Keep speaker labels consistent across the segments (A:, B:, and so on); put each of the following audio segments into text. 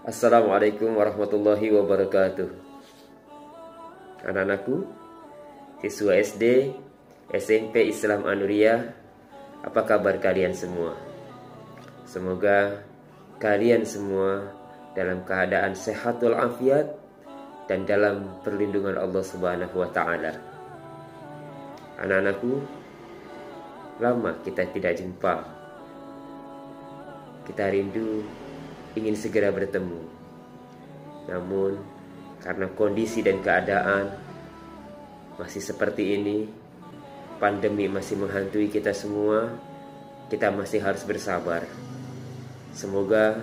A: Assalamualaikum warahmatullahi wabarakatuh. Anak-anakku, siswa SD, SMP Islam Anuriyah, apa kabar kalian semua? Semoga kalian semua dalam keadaan sehat walafiat dan dalam perlindungan Allah Subhanahu wa taala. Anak-anakku, lama kita tidak jumpa. Kita rindu ingin segera bertemu. Namun karena kondisi dan keadaan masih seperti ini, pandemi masih menghantui kita semua, kita masih harus bersabar. Semoga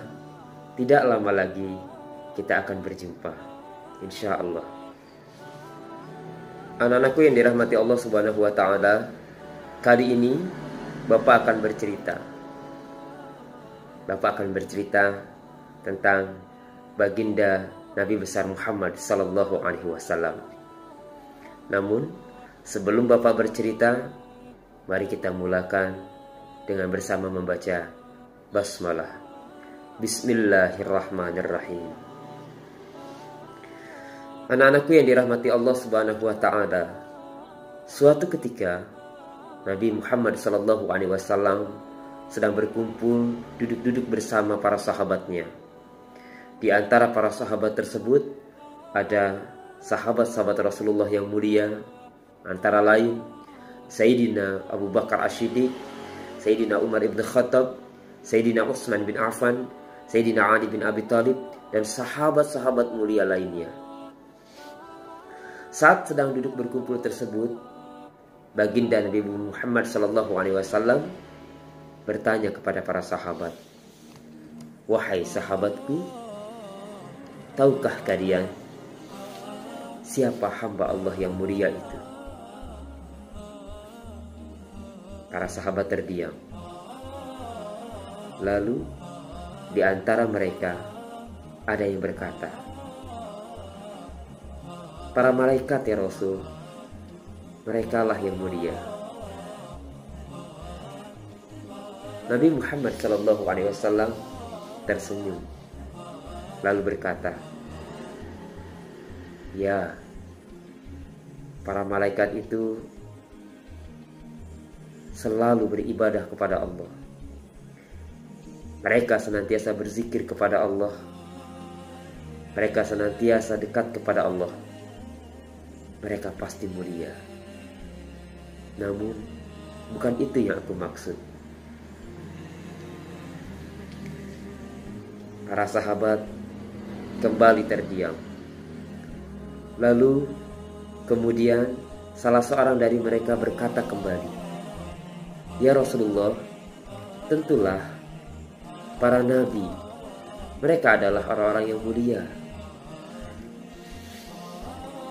A: tidak lama lagi kita akan berjumpa, insya Allah. Anak-anakku yang dirahmati Allah Subhanahu wa taala, kali ini Bapak akan bercerita tentang baginda Nabi besar Muhammad sallallahu alaihi wasallam. Namun, sebelum Bapak bercerita, mari kita mulakan dengan bersama membaca basmalah. Bismillahirrahmanirrahim. Anak-anakku yang dirahmati Allah Subhanahu wa taala, suatu ketika Nabi Muhammad sallallahu alaihi wasallam sedang berkumpul duduk-duduk bersama para sahabatnya. Di antara para sahabat tersebut ada sahabat-sahabat Rasulullah yang mulia, antara lain Sayyidina Abu Bakar As-Siddiq, Sayyidina Umar ibn Khattab, Sayyidina Utsman bin Affan, Sayyidina Ali bin Abi Thalib, dan sahabat-sahabat mulia lainnya. Saat sedang duduk berkumpul tersebut, baginda Nabi Muhammad SAW bertanya kepada para sahabat, "Wahai sahabatku, tahukah kalian siapa hamba Allah yang mulia itu?" Para sahabat terdiam. Lalu di antara mereka ada yang berkata, "Para malaikat ya Rasul, merekalah yang mulia." Nabi Muhammad SAW tersenyum lalu berkata, "Ya, para malaikat itu selalu beribadah kepada Allah. Mereka senantiasa berzikir kepada Allah. Mereka senantiasa dekat kepada Allah. Mereka pasti mulia. Namun, bukan itu yang aku maksud." Para sahabat kembali terdiam. Lalu kemudian salah seorang dari mereka berkata kembali, "Ya Rasulullah, tentulah para nabi, mereka adalah orang-orang yang mulia."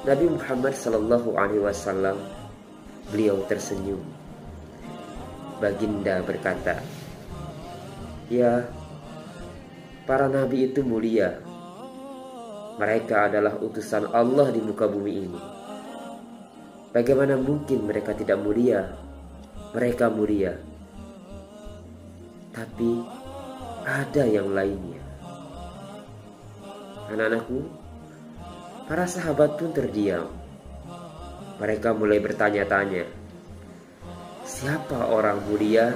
A: Nabi Muhammad SAW, beliau tersenyum. Baginda berkata, "Ya, para nabi itu mulia. Mereka adalah utusan Allah di muka bumi ini. Bagaimana mungkin mereka tidak mulia? Mereka mulia. Tapi ada yang lainnya." Anak-anakku, para sahabat pun terdiam. Mereka mulai bertanya-tanya, siapa orang mulia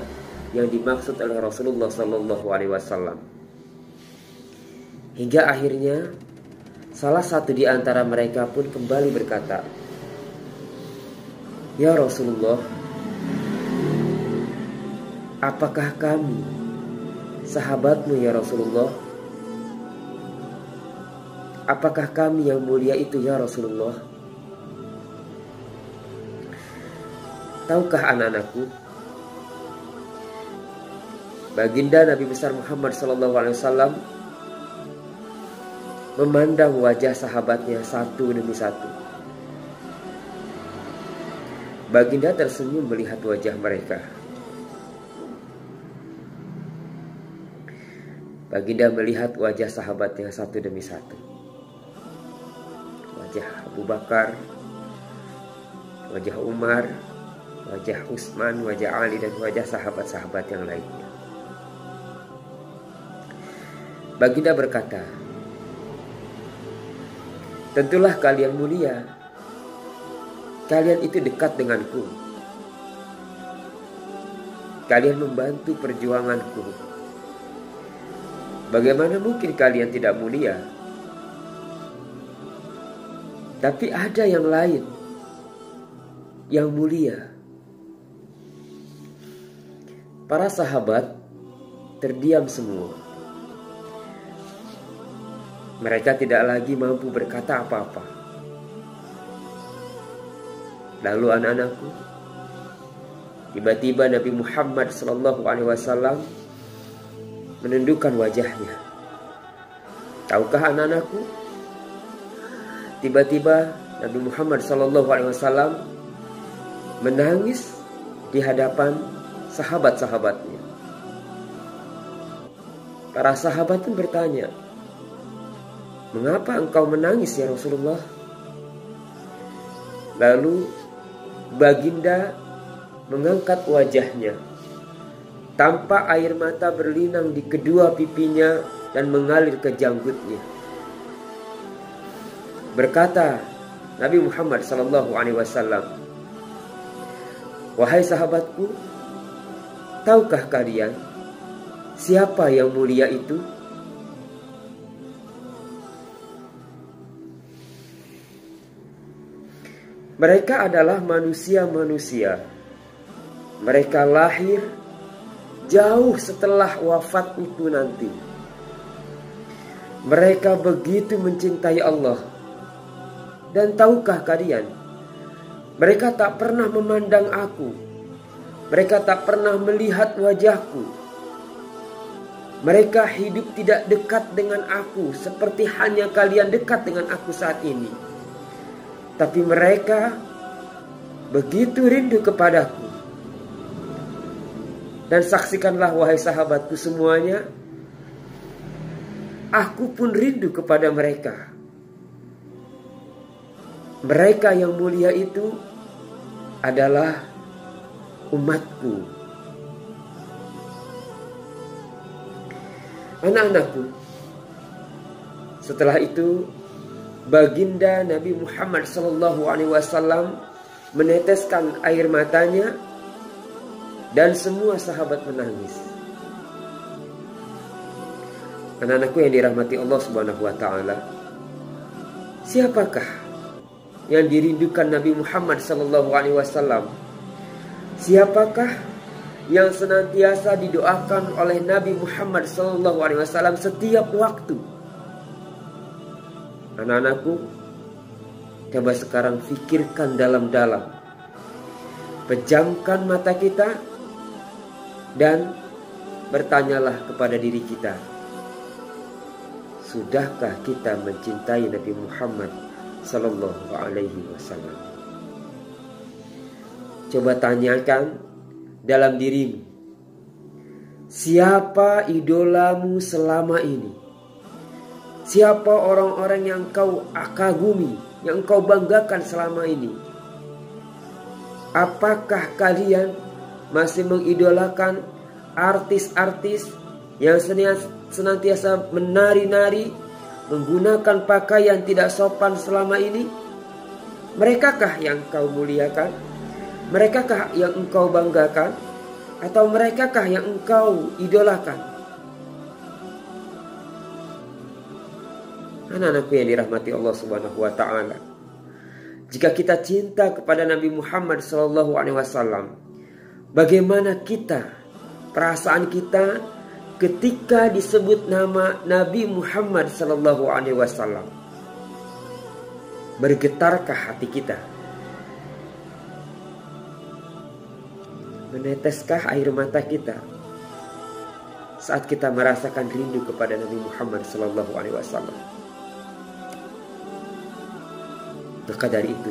A: yang dimaksud oleh Rasulullah SAW? Hingga akhirnya salah satu di antara mereka pun kembali berkata, "Ya Rasulullah, apakah kami sahabatmu ya Rasulullah? Apakah kami yang mulia itu ya Rasulullah?" Tahukah anak-anakku, baginda Nabi besar Muhammad SAW memandang wajah sahabatnya satu demi satu. Baginda tersenyum melihat wajah mereka. Baginda melihat wajah sahabatnya satu demi satu. Wajah Abu Bakar, wajah Umar, wajah Utsman, wajah Ali, dan wajah sahabat-sahabat yang lainnya. Baginda berkata, tentulah kalian mulia. Kalian itu dekat denganku. Kalian membantu perjuanganku. Bagaimana mungkin kalian tidak mulia? Tapi ada yang lain yang mulia. Para sahabat terdiam semua. Mereka tidak lagi mampu berkata apa-apa. Lalu anak-anakku, tiba-tiba Nabi Muhammad SAW menundukkan wajahnya. Tahukah anak-anakku? Tiba-tiba Nabi Muhammad SAW menangis di hadapan sahabat-sahabatnya. Para sahabat pun bertanya, "Mengapa engkau menangis ya Rasulullah?" Lalu baginda mengangkat wajahnya. Tampak air mata berlinang di kedua pipinya dan mengalir ke janggutnya. Berkata Nabi Muhammad SAW, "Wahai sahabatku, tahukah kalian siapa yang mulia itu?" Mereka adalah manusia-manusia. Mereka lahir jauh setelah wafat itu nanti. Mereka begitu mencintai Allah. Dan tahukah kalian, mereka tak pernah memandang aku. Mereka tak pernah melihat wajahku. Mereka hidup tidak dekat dengan aku seperti hanya kalian dekat dengan aku saat ini. Tapi mereka begitu rindu kepadaku. Dan saksikanlah wahai sahabatku semuanya, aku pun rindu kepada mereka. Mereka yang mulia itu adalah umatku. Anak-anakku, setelah itu baginda Nabi Muhammad SAW meneteskan air matanya dan semua sahabat menangis. Anak-anakku yang dirahmati Allah Subhanahu wa taala, siapakah yang dirindukan Nabi Muhammad SAW? Siapakah yang senantiasa didoakan oleh Nabi Muhammad SAW setiap waktu? Anak-anakku, coba sekarang fikirkan dalam-dalam. Pejamkan mata kita dan bertanyalah kepada diri kita, sudahkah kita mencintai Nabi Muhammad Sallallahu Alaihi Wasallam? Coba tanyakan dalam dirimu, siapa idolamu selama ini? Siapa orang-orang yang kau kagumi, yang kau banggakan selama ini? Apakah kalian masih mengidolakan artis-artis yang senantiasa menari-nari, menggunakan pakaian tidak sopan selama ini? Merekakah yang kau muliakan? Merekakah yang engkau banggakan? Atau merekakah yang engkau idolakan? Anak-anakku yang dirahmati Allah Subhanahu wa taala, jika kita cinta kepada Nabi Muhammad SAW, bagaimana perasaan kita ketika disebut nama Nabi Muhammad SAW? Bergetarkah hati kita? Meneteskah air mata kita saat kita merasakan rindu kepada Nabi Muhammad SAW? Maka dari itu,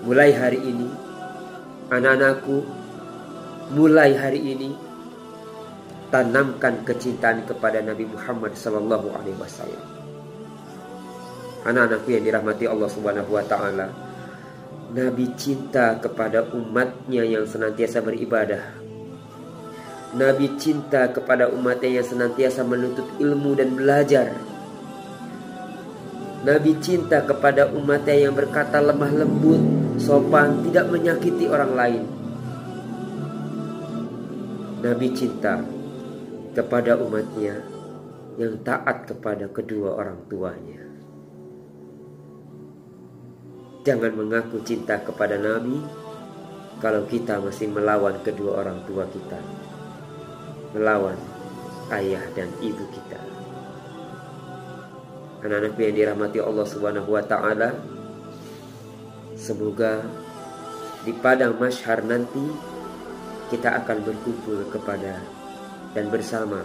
A: mulai hari ini, anak-anakku, mulai hari ini, tanamkan kecintaan kepada Nabi Muhammad SAW. Anak-anakku yang dirahmati Allah Subhanahu wa taala, Nabi cinta kepada umatnya yang senantiasa beribadah. Nabi cinta kepada umatnya yang senantiasa menuntut ilmu dan belajar. Nabi cinta kepada umatnya yang berkata lemah lembut, sopan, tidak menyakiti orang lain. Nabi cinta kepada umatnya yang taat kepada kedua orang tuanya. Jangan mengaku cinta kepada Nabi kalau kita masih melawan kedua orang tua kita, melawan ayah dan ibu kita. Anak-anakku yang dirahmati Allah Subhanahu wa taala, semoga di padang mahsyar nanti kita akan berkumpul kepada dan bersama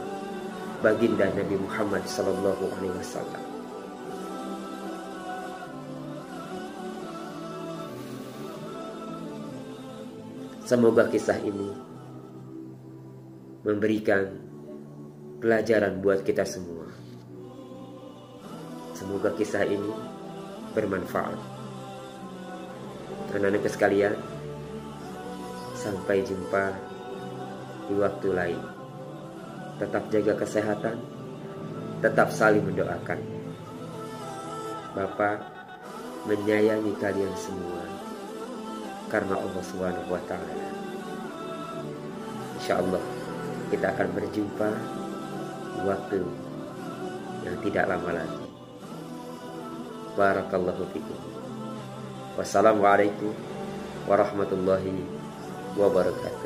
A: baginda Nabi Muhammad sallallahu alaihi wasallam. Semoga kisah ini memberikan pelajaran buat kita semua. Semoga kisah ini bermanfaat. Anak-anak sekalian, sampai jumpa di waktu lain. Tetap jaga kesehatan, tetap saling mendoakan. Bapak menyayangi kalian semua karena Allah Subhanahu wa taala. Insyaallah kita akan berjumpa di waktu yang tidak lama lagi. Barakallahu fikum. Wassalamualaikum warahmatullahi wabarakatuh.